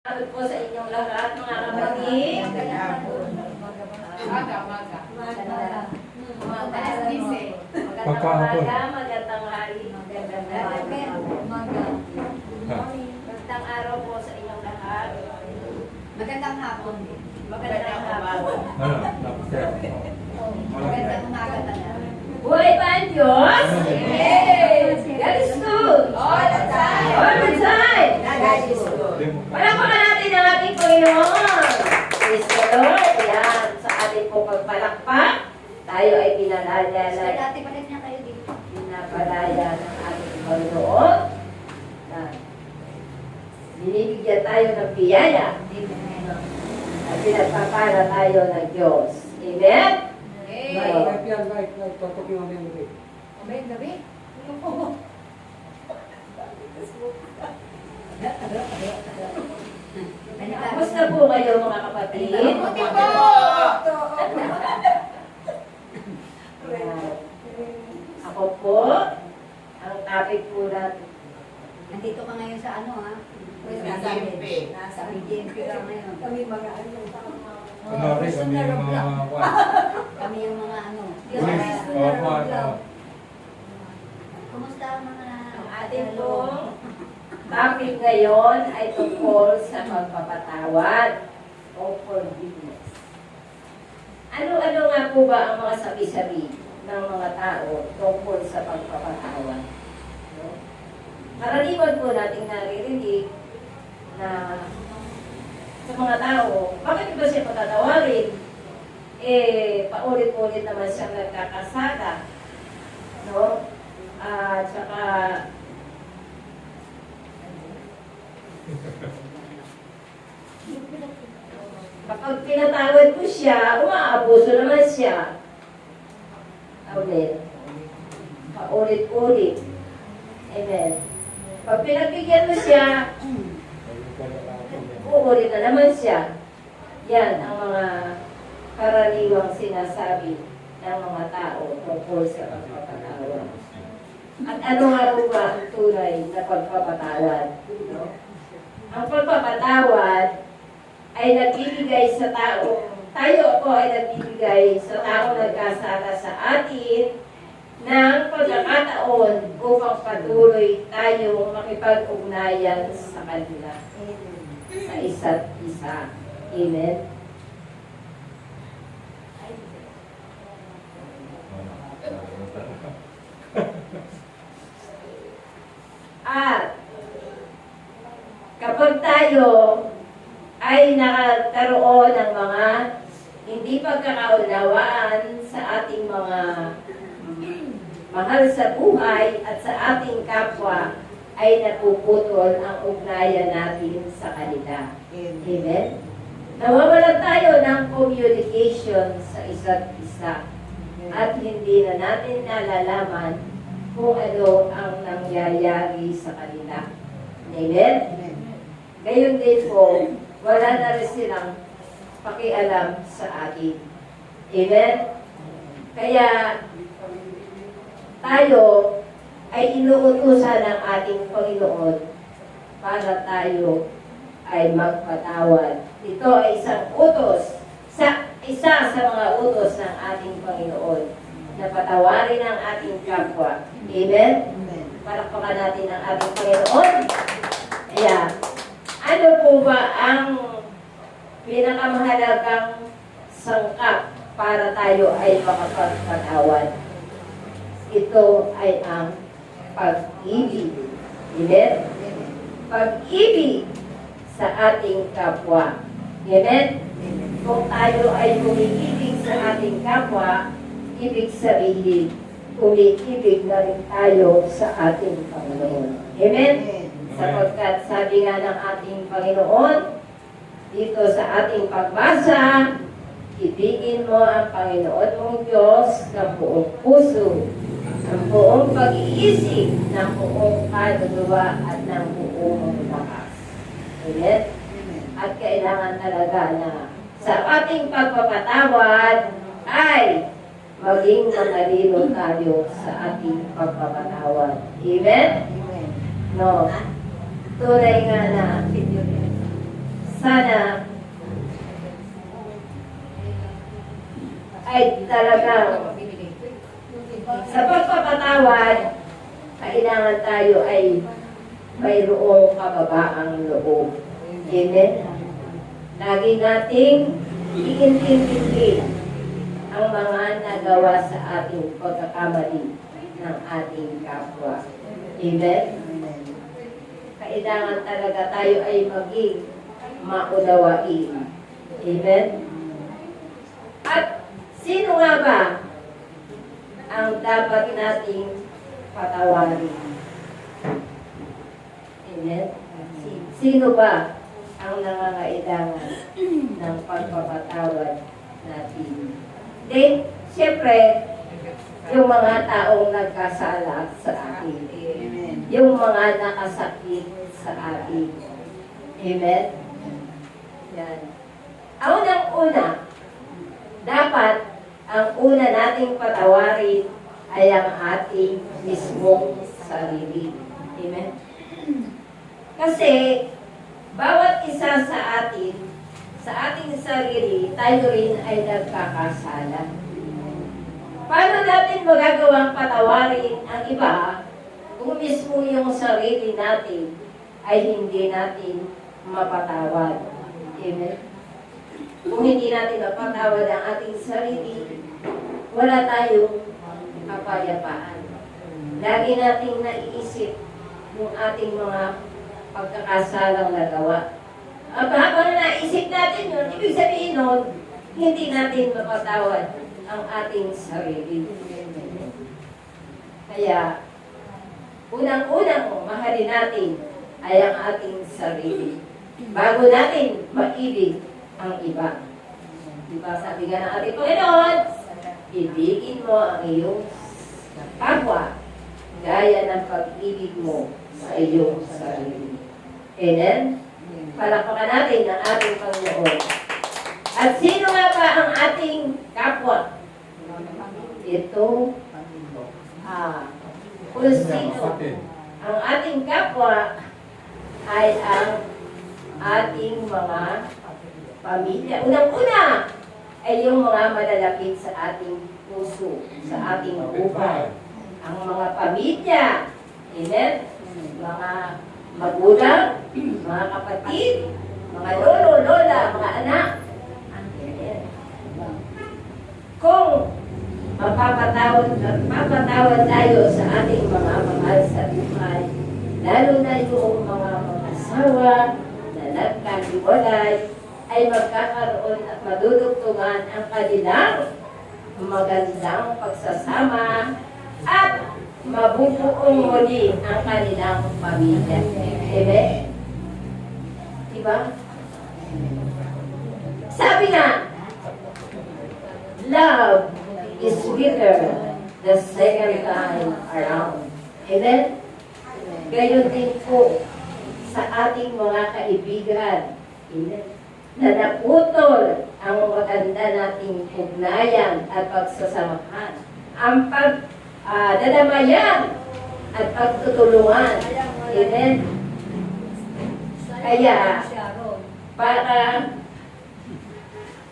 Salamat po sa inyong lahat, mga kapatid. Pagkahapon. Magandang hari. Magandang araw po sa inyong lahat. Magandang hapon din. Magandang hapon. Magandang umaga na lang. Buhay ba ang Diyos? Yes! That is good. All the time. All the time. That is good. Palakpakan natin ang ating Panginoon. Praise the Lord. Ayan, sa ating pong pagpalakpak, tayo ay pinalaya So, na dati pa rin niya kayo dito. pinapalaya ng ating Panginoon. Yan. Binibigyan tayo ng biyaya at pinagpapala tayo ng Diyos. Amen? Abay, gabi. Kamusta po kayo mga kapatid? Mabuti po! Ako po, ang topic po natin. Nandito ka ngayon sa ano ha? Nasa BJP. Nasa BJP ka ngayon. Kami mga Ano rin kami yung mga Kami yung mga ano. Police. Kumusta ang mga Ang ating pong topic ngayon ay tungkol sa pagpapatawad o forgiveness. Ano-ano nga po ba ang mga sabi-sabi ng mga tao tungkol sa pagpapatawad? No? Karaniwan po nating naririnig na sa mga tao, bakit ba siya patatawarin? Paulit-ulit naman siya nagkakasala. No? At saka kapag pinatawad ko siya, umaabuso naman siya. Amen. Paulit-ulit. Amen. Pag pinagbigyan mo siya, uulit na naman siya. Yan ang mga karaniwang sinasabi ng mga tao tungkol sa pagpapatawad. At ano nga po ba ang tunay na pagpapatawad? No? Ang pagpapatawad ay nagbibigay sa tao, tayo po ay nagbibigay sa tao nagkasala sa atin ng pagkakataon upang patuloy tayong makipag-ugnayan sa kanila, sa isa't isa. Amen? At kapag tayo ay nakakaroon ng mga hindi pagkakaunawaan sa ating mga mahal sa buhay at sa ating kapwa, ay napuputol ang ugnayan natin sa kanila. Amen? Nawawalan tayo ng communication sa isa't isa at hindi na natin nalalaman kung ano ang nangyayari sa kanila. Amen? Ngayon din po, wala na rin silang pakialam sa atin. Amen? Kaya tayo ay inuutusan ng ating Panginoon para tayo ay magpatawad. Ito ay isang utos, isa sa mga utos ng ating Panginoon na patawarin ang ating kapwa. Amen? Palakpakan natin ang ating Panginoon. Ayan. Ano po ba ang pinakamahalagang sangkap para tayo ay makapagpatawad? Ito ay ang pag-ibig. Amen? Pag-ibig sa ating kapwa. Amen? Kung tayo ay umiibig sa ating kapwa, ibig sabihin, umiibig na rin tayo sa ating Panginoon. Amen? Sapagkat sabi nga ng ating Panginoon, dito sa ating pagbasa, ibigin mo ang Panginoon mong Diyos ng buong puso, ng buong pag-iisip, ng buong kaluluwa at ng buong lakas. Amen? At kailangan talaga na sa ating pagpapatawad ay maging matalino tayo sa ating pagpapatawad. Amen? No. Tunay nga na sana ay talagang sa pagpapatawad, kailangan tayo ay mayroong kababaang loob. Amen? Lagi nating iintindi ang mga nagawa sa ating pagkakamali ng ating kapwa. Amen? Kailangan talaga tayo ay maging maunawain. Amen? At sino nga ba ang dapat nating patawarin? Amen? Sino ba ang nangangailangan ng pagpapatawad natin? Then, siyempre, yung mga taong nagkasala sa atin. Yung mga nakasakit sa atin. Amen? Yan. Ang unang-una, dapat ang una nating patawarin ay ang ating mismong sarili. Amen? Kasi, bawat isa sa atin, sa ating sarili, tayo rin ay nagkakasala. Paano natin magagawang patawarin ang iba kung mismo yung sarili natin ay hindi natin mapatawad? Amen? Kung hindi natin mapatawad ang ating sarili, wala tayong kapayapaan. Lagi nating naiisip yung ating mga pagkakasalang nagawa. At habang naisip natin yun, ibig sabihin nun, hindi natin mapatawad ang ating sarili. Kaya, unang-unang mahalin natin ay ang ating sarili. Bago natin maibig ang iba. Diba sabi nga ng ating Panginoon, ibigin mo ang iyong kapwa gaya ng pag-ibig mo sa iyong sarili. Amen? Palakpakan natin ang ating Panginoon. At sino nga ba ang ating kapwa? Ito, kung sino ang ating kapwa ay ang ating mga pamilya. Unang-una ay yung mga malalapit sa ating puso, sa ating buhay. Ang mga pamilya, amen? Mga magulang, mga kapatid, mga lolo, lola, mga anak. Amen. Kung mapapatawad tayo sa ating mga mahal sa buhay, lalo na yung mga mag-asawa na nagkahiwalay, ay magkakaroon at madudugtungan ang kanilang magandang pagsasama at mabubuong muli ang kanilang pamilya. Amen? Diba? Sabi nga, love is sweeter the second time around. Amen? Gayon din po sa ating mga kaibigan. Amen? Na naputol ang maganda nating ugnayan at pagsasamahan. Ang dadamayan at pagtutulungan. Amen? Kaya, para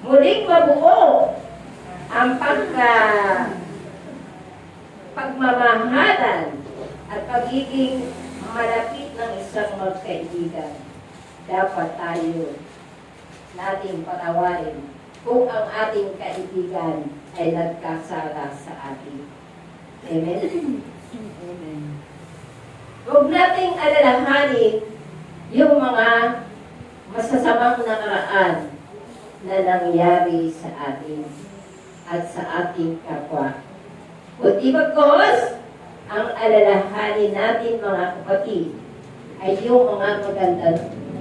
muling mabuo ang pagmamahalan at pagiging malapit ng isang magkaibigan, dapat tayo nating patawarin kung ang ating kaibigan ay nagkasala sa atin. Amen? Amen. Huwag nating alalahanin yung mga masasamang nakaraan na nangyari sa atin at sa ating kapwa. Kundi bagkos, ang alalahanin natin mga kapatid ay yung mga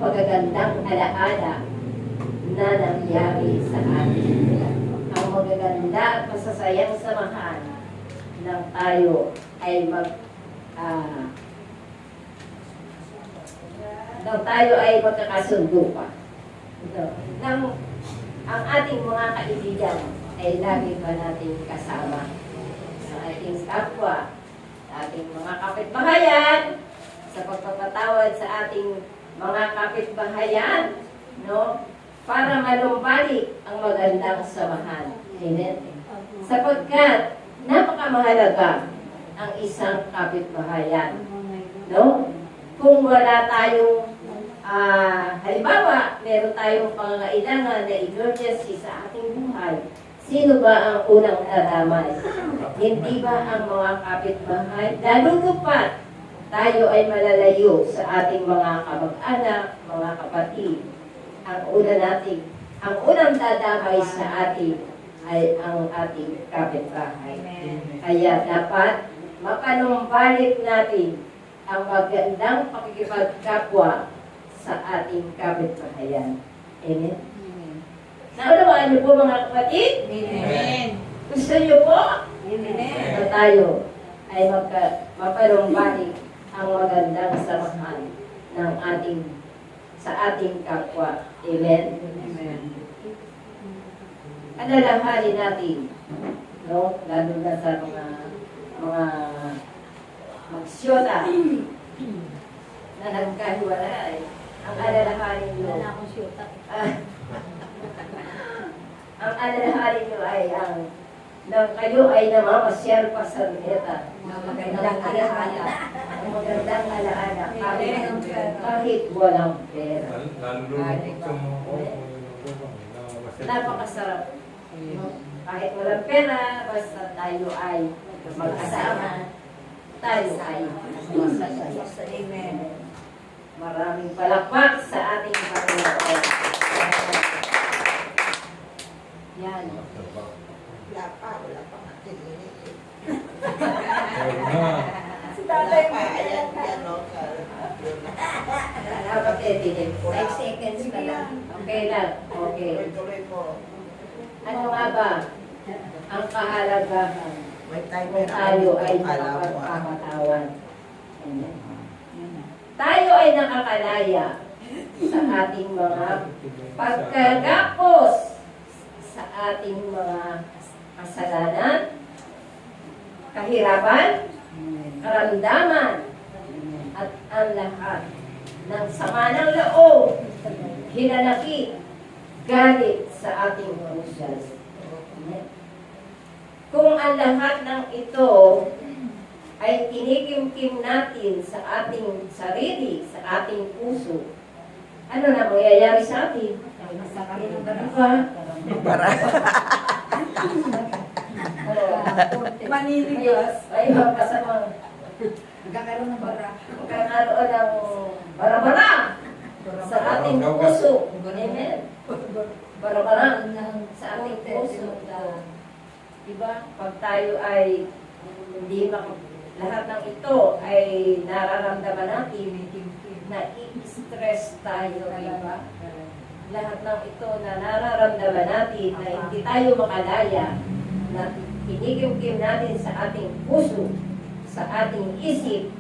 magagandang alaala na nangyari sa atin. Ang magaganda at masasayang samahan ng tayo ay magkakasundo pa. Ang ating mga kaibigan ay lagi pa natin kasama sa ating kapwa, sa ating mga kapitbahayan, sa pagpapatawad sa ating mga kapitbahayan no? Para manumbalik ang magandang samahan. Amen? Sapagkat napakamahalaga ang isang kapitbahayan. No? Kung wala tayong, halimbawa, meron tayong pangangailangan na emergency sa ating buhay, sino ba ang unang dadamay? Hindi ba ang mga kapitbahay? Lalo pat tayo ay malalayo sa ating mga kamag-anak, mga kapatid. Ang unang dadamay sa atin ay ang ating kapitbahay. Kaya dapat mapanumbalik natin ang magandang pakikipagkapwa sa ating kapitbahayan. Amen? Naunawaan niyo po mga kapatid? Amen. Gusto niyo po? Amen. Na tayo ay mapanumbalik ang magandang samahan ng sa ating kapwa. Amen? Alalahanin natin, no? Lalo na sa mga magsyota na nagkahiwalay. Ang alalahanin nyo, Wala na akong syuta. ang alalahanin nyo ay nang kayo ay namamasyal pa sa Luneta. Magandang alaala. Ang magandang alaala. Kahit walang pera. Lalo Napakasarap. Kahit walang pera, basta tayo ay magkasama. Tayo ay masasaya. Amen. Maraming palakpak sa ating Panginoon. Yan. Wala pa natin Si tatay mo. Ayan, no? Dapat etinig po. 5 seconds pa lang. Okay lang. Okay. Tuloy po. Ano nga ba ang kahalagahan May time kung tayo ay nakapagpamatawan? Amen. Tayo ay nakakalaya sa ating mga pagkagapos, sa ating mga kasalanan, kahirapan, karamdaman, at ang lahat ng sama ng loob, hinanakit, galit sa ating puso. Kung ang lahat ng ito ay kinikimkim natin sa ating sarili, sa ating puso, ano na mangyayari sa atin? Ano ba? Maniligas. Ay, mapasamang Magkakaroon ng bara. magkakaroon ng bara-bara sa ating puso. Amen. Bara-bara sa ating puso. Diba? Pag tayo ay hindi lahat ng ito ay nararamdaman natin, na-stress tayo, diba? Lahat ng ito na nararamdaman natin na hindi tayo makalaya, na kinikimkim natin sa ating puso, sa ating isip,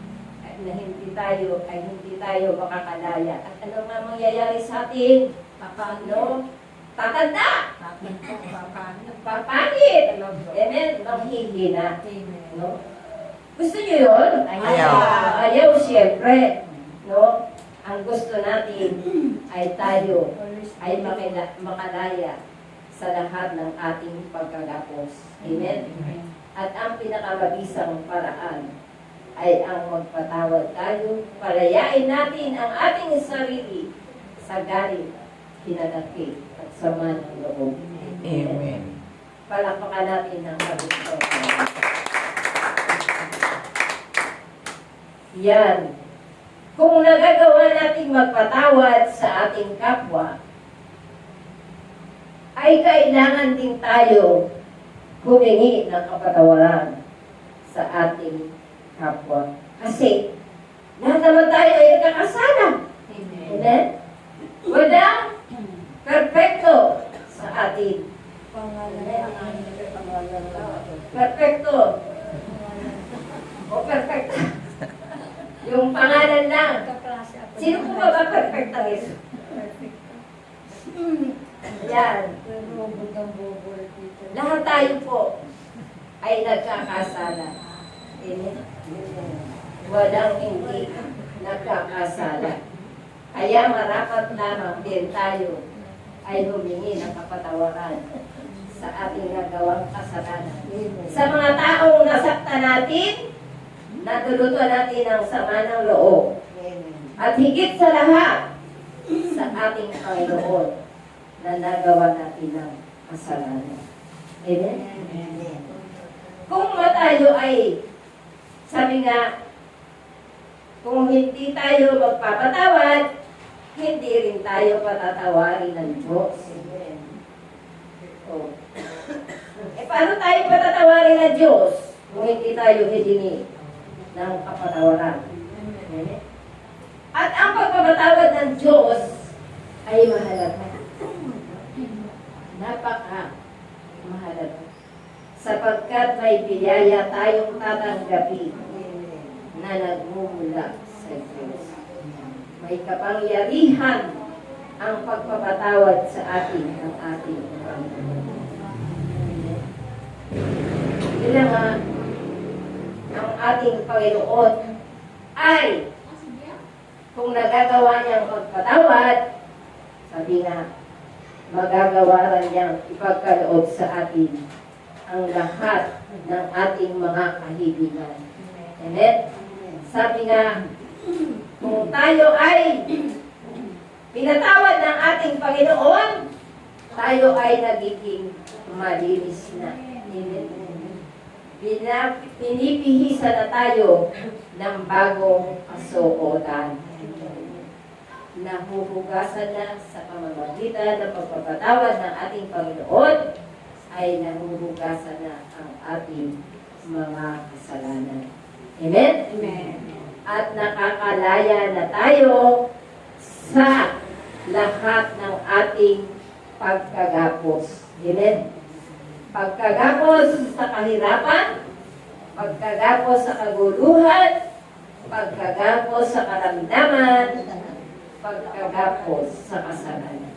na hindi tayo makakalaya. At ano nga mangyayari sa atin? Paano? Tatanda! Papangit! Amen? Manghihina. No? Gusto nyo yun? Ayaw. Ayaw, siyempre. No? Ang gusto natin ay tayo ay makalaya sa lahat ng ating pagkagapos. Amen? At ang pinakamabisang paraan ay ang magpatawad tayo, palayain natin ang ating sarili sa galit, hinanakit, at sama ng loob. Amen. Palakpakan natin ng Panginoon. Yan. Kung nagagawa nating magpatawad sa ating kapwa, ay kailangan din tayo humingi ng kapatawaran sa ating kapwa. Kasi, lahat naman tayo ay nagkakasala. Amen? Walang perfecto sa atin. Perfecto. O perfecto. Yung pangalan lang. Sino po ba perfectist? Yan. Lahat tayo po ay nagkakasala. Amen? Walang hindi nagkakasala. Kaya marapat lamang din tayo ay humingi ng kapatawaran sa ating nagawang kasalanan. Sa mga taong nasaktan natin, natulutan natin ang sama ng loob. At higit sa lahat, sa ating Panginoon na nagawa natin ng kasalanan. Amen? Kung tayo ay, sabi nga, kung hindi tayo magpapatawad, hindi rin tayo patatawarin ng Diyos. Oh. Paano tayo patatawarin ng Diyos kung hindi tayo hihingi ng kapatawaran? Amen? At ang pagpapatawad ng Diyos ay mahalaga. Napaka mahalaga. Sapagkat may biyaya tayong tatanggapin na nagmumula sa Diyos. May kapangyarihan ang pagpapatawad sa atin ng ating Panginoon. Yun nga, ang ating Panginoon ay kung nagagawa niyang magpatawad, sabi nga, magagawa rin niyang ipagkaloob sa atin ang lahat ng ating mga kahilingan. Amen? Sabi nga, kung tayo ay pinatawad ng ating Panginoon, tayo ay nagiging malinis na. Amen? Pinipihisa na tayo ng bagong kasuotan. Nahuhugasan na sa pamamagitan ng pagpapatawad ng ating Panginoon ay nahuhugasan na ang ating mga kasalanan. Amen? Amen. At nakakalaya na tayo sa lahat ng ating pagkagapos. Amen? Pagkagapos sa kahirapan, pagkagapos sa kaguluhan, pagkagapos sa karamdaman, pagkagapos sa kasalanan.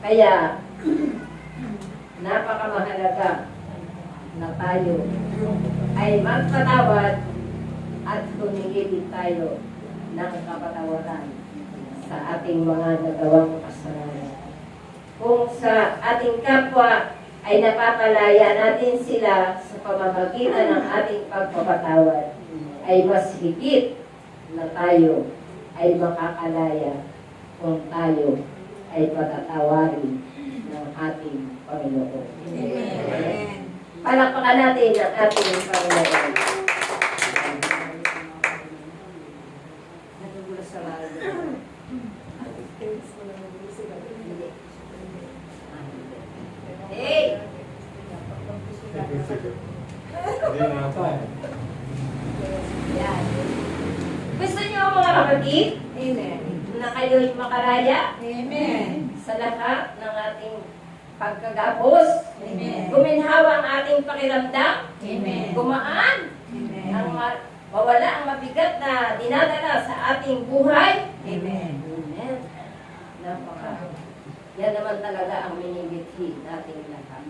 Kaya, napakamahalaga na tayo ay magpatawad at humingi din tayo ng kapatawaran sa ating mga nagawang kasalanan. Kung sa ating kapwa ay napapalaya natin sila sa pamamagitan ng ating pagpapatawad, ay mas higit na tayo ay makakalaya kung tayo ay patatawarin ng ating Panginoon. Amen. Palakpakan natin ang ating Panginoon. Nagugulo sa mga Hey! Hindi na ako. Yan. Gusto niyo mga kapatid Amen. na kayo'y makaraya Amen. sa lahat ng ating pagkagapos? Amen. Guminhawa ang ating pakiramdam? Amen. Gumaan? Amen. Ang mawala ang mabigat na dinadala sa ating buhay? Amen. Amen. Napaka. Yan naman talaga ang minimithi nating lahat.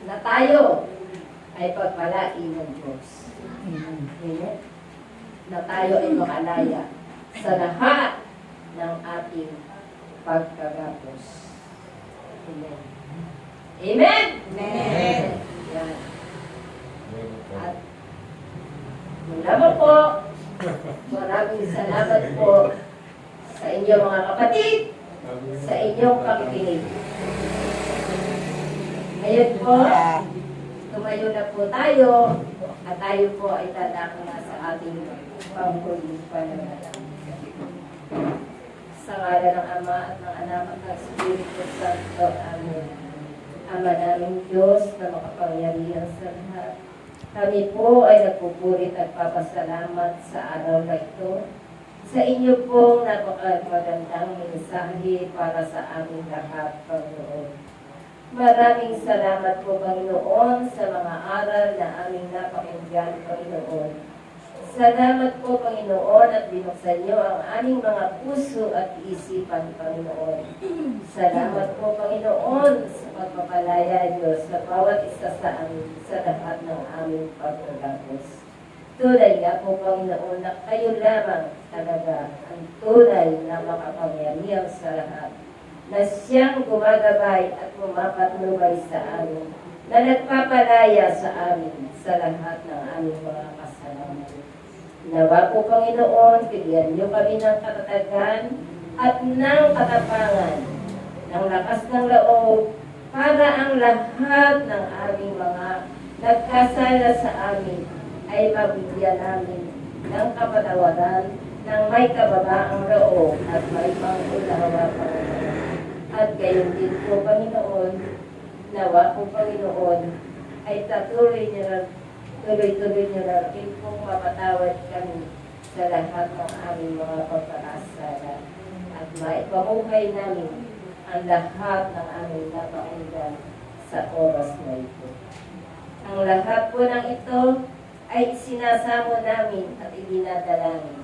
Na tayo ay pagpalain ng Diyos. Amen. Na tayo ay makalaya sa lahat ng ating pagkagapos. Amen. Amen! Amen. Yan. At mula po, maraming salamat po sa inyo mga kapatid, sa inyong pakikinig. Ngayon po, tumayo na po tayo at tayo po ay dadako na sa ating panghuling pananalangin. Sa ngala ng Ama at ng Anak at ng Espiritu Santo. Amen. Ama naming Diyos na makapangyarihan sa lahat. Kami po ay nagpupurit at papasalamat sa araw na ito. Sa inyo pong napakagandang mensahe para sa aming lahat, Panginoon. Maraming salamat po, Panginoon, sa mga aral na aming napakinggan, Panginoon. Salamat po, Panginoon, at binuksan niyo ang aming mga puso at isipan, Panginoon. Salamat po, Panginoon, sa pagpapalaya niyo sa bawat isa sa amin sa lahat ng aming pagkagapos. Tunay nga po, Panginoon, na kayo lamang talaga ang tunay na makapangyarihan sa lahat, na siyang gumagabay at pumapatnubay sa amin, na nagpapalaya sa amin sa lahat ng aming mga kasalanan. Nawa po, Panginoon, bigyan niyo kami ng katatagan at ng katapangan, ng lakas ng loob, para ang lahat ng aming mga nagkasala sa amin ay mabigyan namin ng kapatawaran, ng may kababaang loob at may pangunawa, Panginoon. At gayon din po, Panginoon, nawa po, Panginoon, ay tuloy-tuloy niyo na rin pong mapatawad kami sa lahat ng aming mga pagkakasala at maipamuhay namin ang lahat ng aming napakinggan sa oras na ito. Ang lahat po ng ito ay sinasamo namin at idinadalangin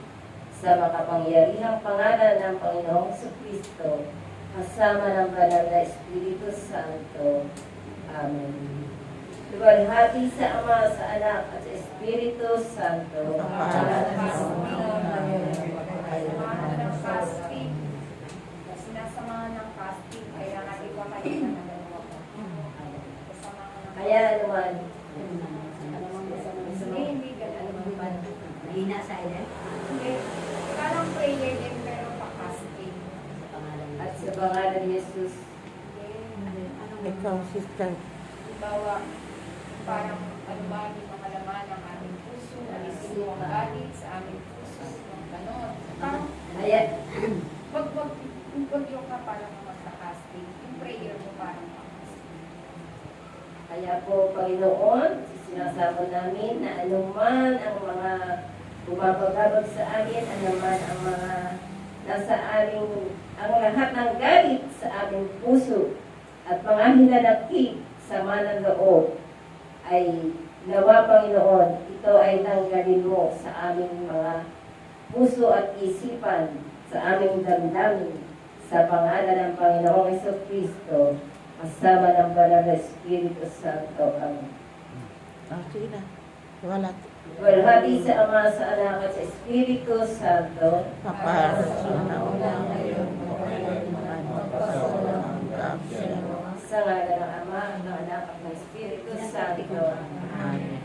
sa makapangyarihang pangalan ng Panginoong Kristo, kasama ng banal na Espiritu Santo. Amen. Luwalhati sa Ama, sa Anak, at sa Espiritu Santo. Sinasamahan ng fasting, kaya natin pa kayo na nagagawa ko. Kaya naman, Hindi ganun. Mahina sa ilin. Hindi. Parang prayer din pero pa fasting. at sa pangalan ni Jesus, Ikaw, sister. Bawa, parang ano ba, yung mga laman ng aming puso, alisin mo ang galit sa aming puso, yung ganon. Parang, kaya, wag yung ka parang magka-fasting. Yung prayer mo parang pa-fasting. kaya po, Panginoon, sinasama namin na anuman ang mga bumabagabag sa amin, anuman ang mga nasa aming, ang lahat ng galit sa aming puso at mga hinanakit sa manang loob ay nawa, Panginoon, ito ay tanggalin mo sa aming mga puso at isipan, sa aming damdamin, sa pangalan ng Panginoong Jesucristo, kasama ng banal na Espiritu Santo. Amen. Sige na. Wala. Walhati sa Ama, sa Anak, at sa Espiritu Santo. Kapasuna ngayon. Sa ngalan ng Ama, ng Anak, at ng Espiritu Santo. Amen.